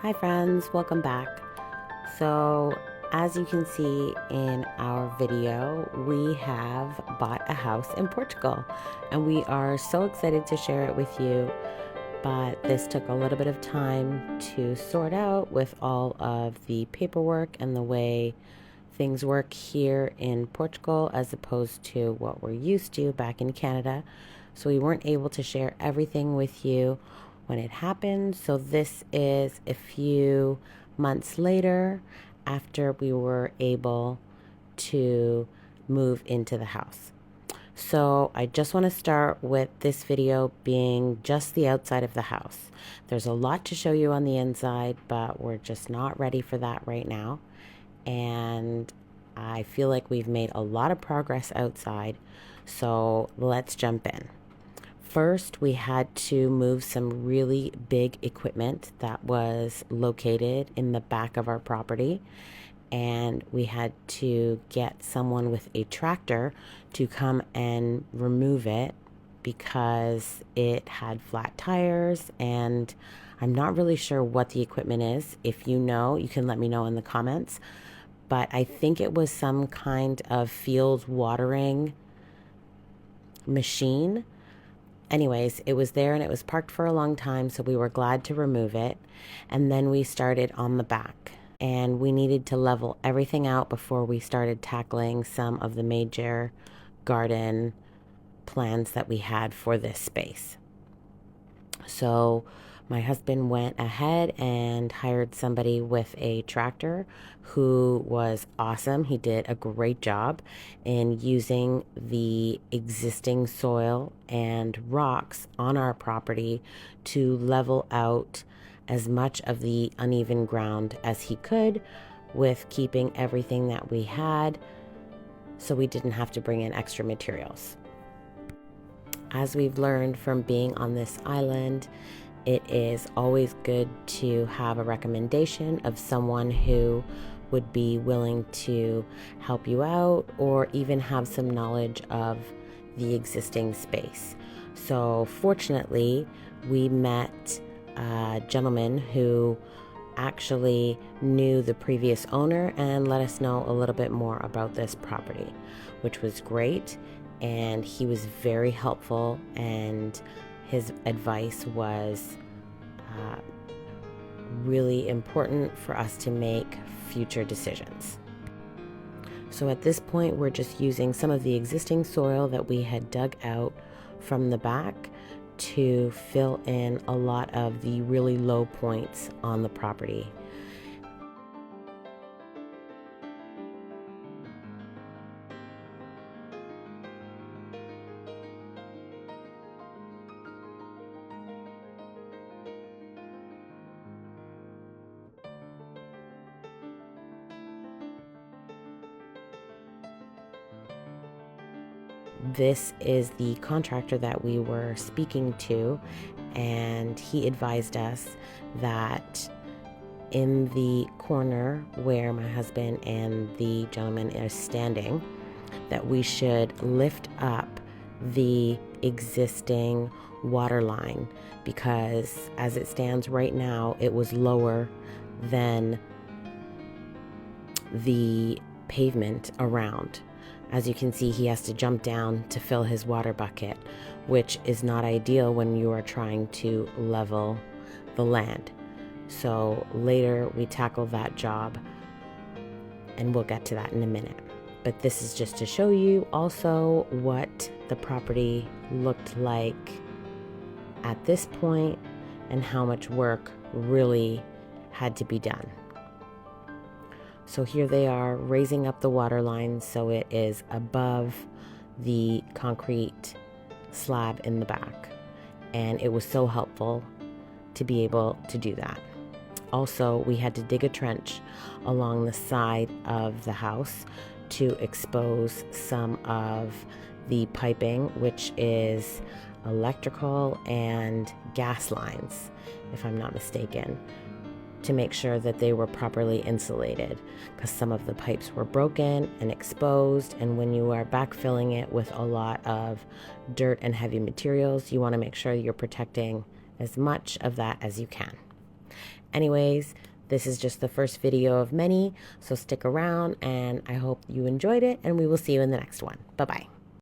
Hi friends, welcome back. So as you can see in our video, we have bought a house in Portugal and we are so excited to share it with you. But this took a little bit of time to sort out with all of the paperwork and the way things work here in Portugal as opposed to what we're used to back in Canada. So we weren't able to share everything with you when it happened. So this is a few months later after we were able to move into the house. So I just want to start with this video being just the outside of the house. There's a lot to show you on the inside, but we're just not ready for that right now. And I feel like we've made a lot of progress outside. So let's jump in. First, we had to move some really big equipment that was located in the back of our property. And we had to get someone with a tractor to come and remove it because it had flat tires. And I'm not really sure what the equipment is. If you know, you can let me know in the comments. But I think it was some kind of field watering machine. Anyways, it was there and it was parked for a long time, so we were glad to remove it. And then we started on the back. And we needed to level everything out before we started tackling some of the major garden plans that we had for this space. So my husband went ahead and hired somebody with a tractor who was awesome. He did a great job in using the existing soil and rocks on our property to level out as much of the uneven ground as he could, with keeping everything that we had so we didn't have to bring in extra materials. As we've learned from being on this island, it is always good to have a recommendation of someone who would be willing to help you out or even have some knowledge of the existing space. So fortunately, we met a gentleman who actually knew the previous owner and let us know a little bit more about this property, which was great. And he was very helpful, and his advice was really important for us to make future decisions. So at this point, we're just using some of the existing soil that we had dug out from the back to fill in a lot of the really low points on the property. This is the contractor that we were speaking to, and he advised us that in the corner where my husband and the gentleman is standing, that we should lift up the existing water line, because as it stands right now, it was lower than the pavement around. As you can see, he has to jump down to fill his water bucket, which is not ideal when you are trying to level the land. So later we tackle that job, and we'll get to that in a minute. But this is just to show you also what the property looked like at this point and how much work really had to be done. So here they are raising up the water line so it is above the concrete slab in the back. And it was so helpful to be able to do that. Also, we had to dig a trench along the side of the house to expose some of the piping, which is electrical and gas lines, if I'm not mistaken, to make sure that they were properly insulated, because some of the pipes were broken and exposed, and when you are backfilling it with a lot of dirt and heavy materials, you want to make sure you're protecting as much of that as you can. Anyways, this is just the first video of many, so stick around and I hope you enjoyed it, and we will see you in the next one. Bye-bye.